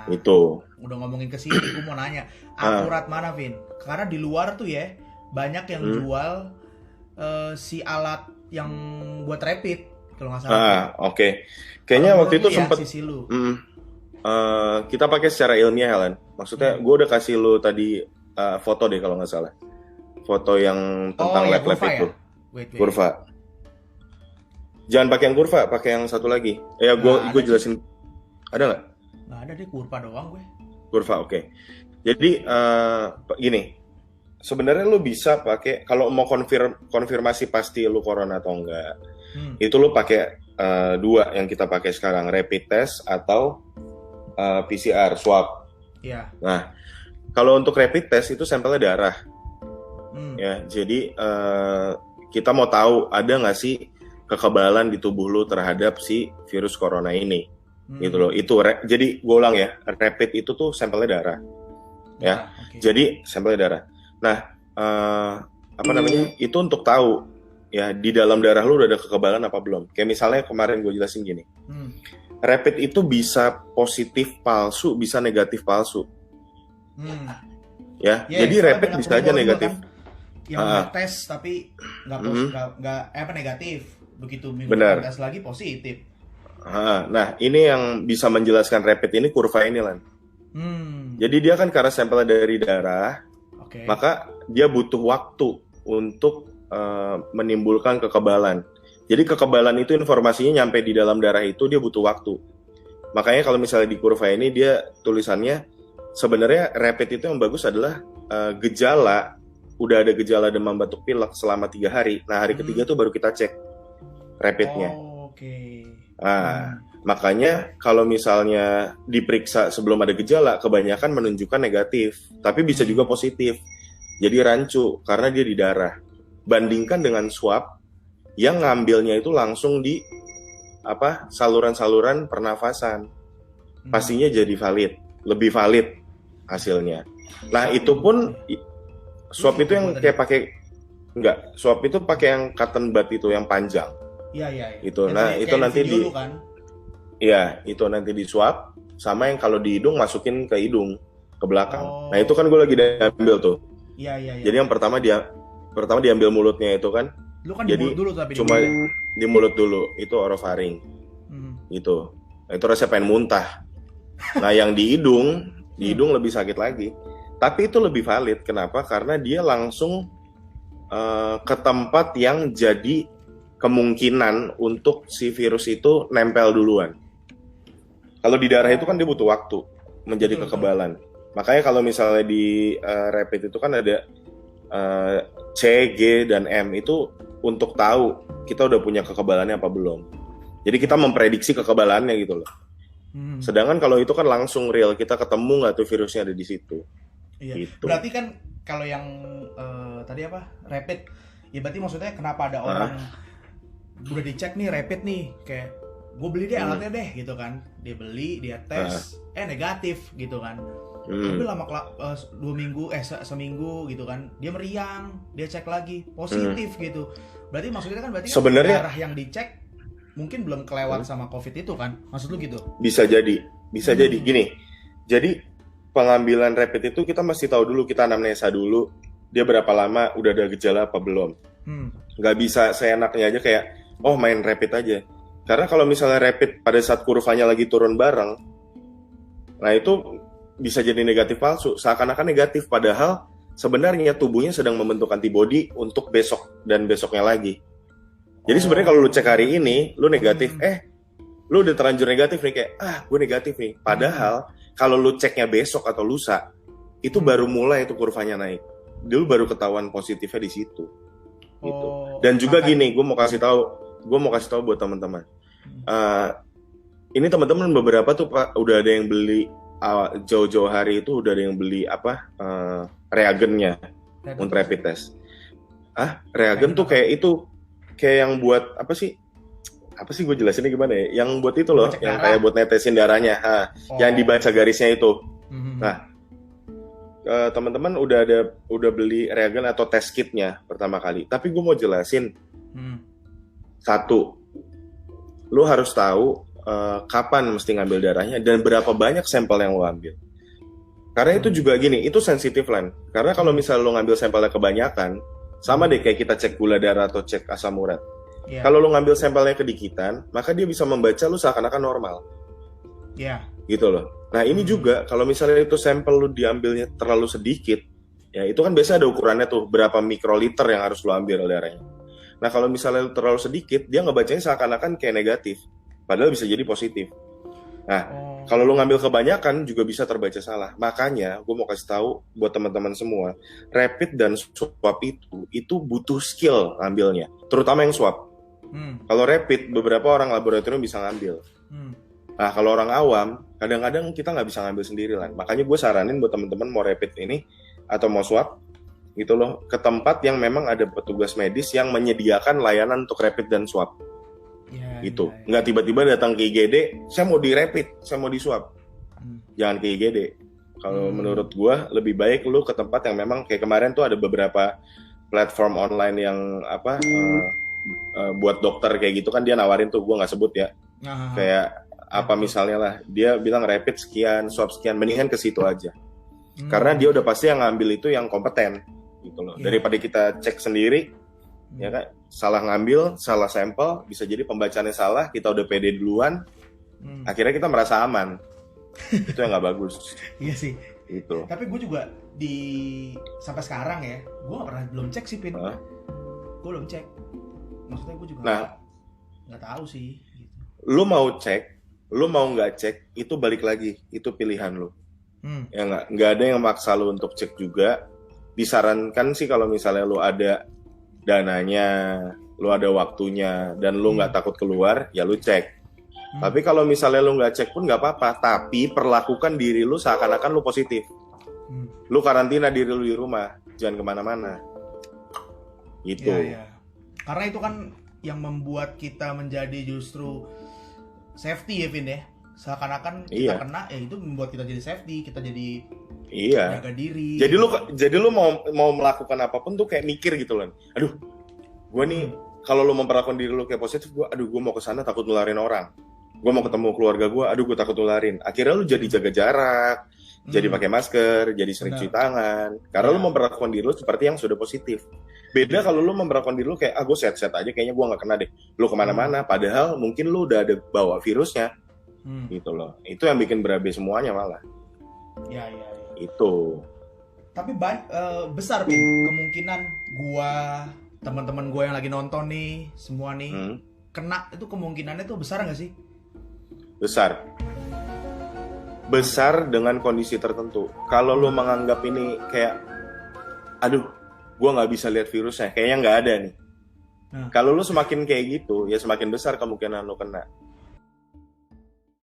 Itu. udah ngomongin ke sini, gue mau nanya, Ah, akurat mana, Vin? Karena di luar tuh ya banyak yang hmm. jual si alat yang buat rapid, kalau nggak salah tuh. Oke. Kalau Kayaknya waktu menurut itu lu ya, sempet sisi lu. kita pakai secara ilmiah, Helen. Maksudnya Hmm. gue udah kasih lu tadi foto deh kalau nggak salah. Foto yang Oh tentang ya, lab-lab kurva itu. ya. Wait, wait. Kurva. Jangan pakai yang kurva, pakai yang satu lagi. Ya, Nggak gue ada sih. jelasin. Ada nggak? Nggak ada deh, kurva doang gue. Kurva, oke. Jadi gini, sebenarnya lu bisa pakai kalau mau konfirmasi pasti lu corona atau enggak. Hmm. Itu lu pakai dua yang kita pakai sekarang, rapid test atau PCR swab. Ya. Nah, kalau untuk rapid test itu sampelnya darah, Hmm. ya. Jadi kita mau tahu ada nggak sih kekebalan di tubuh lu terhadap si virus corona ini, gitu loh. Itu jadi gue ulang ya, rapid itu tuh sampelnya darah, ya. Oke. Jadi sampelnya darah. Nah, apa namanya? Itu untuk tahu ya di dalam darah lu udah ada kekebalan apa belum. Kayak misalnya kemarin gue jelasin gini. Hmm. Rapid itu bisa positif palsu, bisa negatif palsu, Hmm. ya. Ya, Jadi soalnya rapid banyak bisa aja rumor juga negatif. kan yang Ah, udah ah. tes tapi Mhm, nggak negatif. Begitu minggu depan benar. tes lagi positif. Nah, ini yang bisa menjelaskan rapid ini kurva ini, Lan. Hmm. Jadi dia kan karena sampel dari darah, Oke. maka dia butuh waktu untuk menimbulkan kekebalan. Jadi kekebalan itu informasinya nyampe di dalam darah itu dia butuh waktu. Makanya kalau misalnya di kurva ini dia tulisannya sebenarnya rapid itu yang bagus adalah gejala, udah ada gejala demam batuk pilek selama 3 hari. Nah, hari ketiga tuh baru kita cek rapidnya. Oke. Nah, makanya kalau misalnya diperiksa sebelum ada gejala, kebanyakan menunjukkan negatif, tapi bisa juga positif. Jadi rancu karena dia di darah. Bandingkan dengan swab yang ngambilnya itu langsung di saluran-saluran pernafasan. Pastinya jadi lebih valid hasilnya. Nah, itu pun swab itu yang kayak pakai swab itu pakai yang cotton bud itu yang panjang. Iya, iya, iya. Itu. Yang Nah, tadi itu kayak nanti video lu kan. Iya, itu nanti di swab sama yang kalau di hidung masukin ke hidung ke belakang. Oh. Nah, itu kan gue lagi ambil tuh. Iya, iya, iya. Jadi yang pertama diambil mulutnya itu kan. Lu kan di Jadi mulut dulu tapi cuma di mulut dulu, itu orofaring. Gitu. Nah, itu rasanya pengen muntah. Nah, yang di hidung lebih sakit lagi. Tapi itu lebih valid. Kenapa? Karena dia langsung ke tempat yang jadi kemungkinan untuk si virus itu nempel duluan. Kalau di darah itu kan dia butuh waktu menjadi kekebalan. Makanya kalau misalnya di rapid itu kan ada C, G, dan M itu untuk tahu kita udah punya kekebalannya apa belum. Jadi kita memprediksi kekebalannya gitu loh. Sedangkan kalau itu kan langsung real, kita ketemu nggak tuh virusnya ada di situ. Iya. Gitu. Berarti kan kalau yang tadi apa rapid, ya berarti maksudnya kenapa ada orang udah dicek nih rapid nih, kayak gue beli deh alatnya deh gitu kan, dia beli, dia tes, negatif gitu kan. Tapi lama 2 minggu, seminggu gitu kan, dia meriang, dia cek lagi positif gitu. Berarti maksudnya kan sebenarnya darah yang dicek mungkin belum kelewat sama COVID itu kan, maksud lu gitu? Bisa jadi gini. Jadi pengambilan rapid itu kita mesti tahu dulu, kita anamnesa dulu dia berapa lama udah ada gejala apa belum. Nggak bisa seenaknya aja kayak main rapid aja. Karena kalau misalnya rapid pada saat kurvanya lagi turun bareng, nah itu bisa jadi negatif palsu, seakan-akan negatif padahal sebenarnya tubuhnya sedang membentuk antibodi untuk besok dan besoknya lagi. Jadi sebenarnya kalau lu cek hari ini lu negatif, lu udah terlanjur negatif nih, kayak gue negatif nih. Padahal kalau lu ceknya besok atau lusa, itu baru mulai itu kurvanya naik. Dulu baru ketahuan positifnya di situ. Gitu. Dan juga gini, gue mau kasih tahu buat teman-teman. Ini teman-teman beberapa tuh Pak udah ada yang beli jauh-jauh hari itu udah ada yang beli reagennya untuk rapid test. Reagen tuh kayak yang buat apa sih gue jelasinnya gimana ya? Yang buat itu loh, yang kayak buat netesin darahnya, yang dibaca garisnya itu. Nah, teman-teman udah beli reagen atau test kitnya pertama kali. Tapi gue mau jelasin, satu, lu harus tahu kapan mesti ngambil darahnya dan berapa banyak sampel yang lo ambil. Karena itu juga gini, itu sensitif Len. Karena kalau misalnya lo ngambil sampelnya kebanyakan, sama deh kayak kita cek gula darah atau cek asam urat. Yeah. Kalau lo ngambil sampelnya kedikitan, maka dia bisa membaca lo seakan-akan normal. Iya. Gitu loh. Nah ini juga kalau misalnya itu sampel lo diambilnya terlalu sedikit, ya itu kan biasa ada ukurannya tuh berapa mikroliter yang harus lo ambil darahnya. Nah kalau misalnya terlalu sedikit, dia ngebacanya seakan-akan kayak negatif, padahal bisa jadi positif. Nah, kalau lo ngambil kebanyakan juga bisa terbaca salah. Makanya, gue mau kasih tahu buat teman-teman semua, rapid dan swab itu butuh skill ngambilnya, terutama yang swab. Kalau rapid, beberapa orang laboratorium bisa ngambil. Nah, kalau orang awam, kadang-kadang kita nggak bisa ngambil sendiri lah. Makanya gue saranin buat teman-teman mau rapid ini atau mau swab, gitu loh, ke tempat yang memang ada petugas medis yang menyediakan layanan untuk rapid dan swab. Gitu, nggak tiba-tiba datang ke IGD, saya mau di rapid, saya mau di swab. Jangan ke IGD. Kalau menurut gua lebih baik lu ke tempat yang memang kayak kemarin tuh ada beberapa platform online yang buat dokter kayak gitu kan, dia nawarin tuh, gua nggak sebut ya. Kayak apa misalnya lah, dia bilang rapid sekian, swab sekian, mendingan ke situ aja. Karena dia udah pasti yang ngambil itu yang kompeten gitu loh. Daripada kita cek sendiri, ya kan, salah ngambil, salah sampel, bisa jadi pembacaannya salah, kita udah pede duluan, akhirnya kita merasa aman. Itu yang nggak bagus. Iya sih. Itu. Tapi gue juga sampai sekarang ya, gue belum cek sih Pin. Gue belum cek. Maksudnya gue juga nggak tahu sih. Gitu. Lu mau cek, lu mau nggak cek, itu balik lagi, itu pilihan lu. Ya nggak ada yang maksa lu untuk cek juga. Disarankan sih kalau misalnya lu ada dananya, lu ada waktunya, dan lu nggak takut keluar, ya lu cek. Tapi kalau misalnya lu nggak cek pun nggak apa-apa, tapi perlakukan diri lu seakan-akan lu positif. Lu karantina diri lu di rumah, jangan kemana-mana. Gitu. Ya. Karena itu kan yang membuat kita menjadi justru safety ya, Vin ya. Seakan-akan kita kena, ya itu membuat kita jadi safety, kita jadi jaga diri. Jadi lu mau melakukan apapun tuh kayak mikir gitu loh. Aduh, gue nih kalau lu memperlakukan diri lu kayak positif, gue mau ke sana takut nularin orang. Gue mau ketemu keluarga gue, gue takut nularin. Akhirnya lu jadi jaga jarak, jadi pakai masker, jadi sering cuci tangan. Karena lu memperlakukan diri lu seperti yang sudah positif. Beda kalau lu memperlakukan diri lu kayak, gue sehat-sehat aja, kayaknya gue nggak kena deh. Lu kemana-mana, padahal mungkin lu udah ada bawa virusnya. Gitu loh. Itu yang bikin berabe semuanya malah. Ya. Itu. Tapi besar Pin kemungkinan teman-teman gue yang lagi nonton nih, semua nih kena, itu kemungkinannya tuh besar nggak sih? Besar dengan kondisi tertentu. Kalau lu menganggap ini kayak, aduh, gue nggak bisa lihat virusnya, kayaknya nggak ada nih. Kalau lu semakin kayak gitu, ya semakin besar kemungkinan lu kena.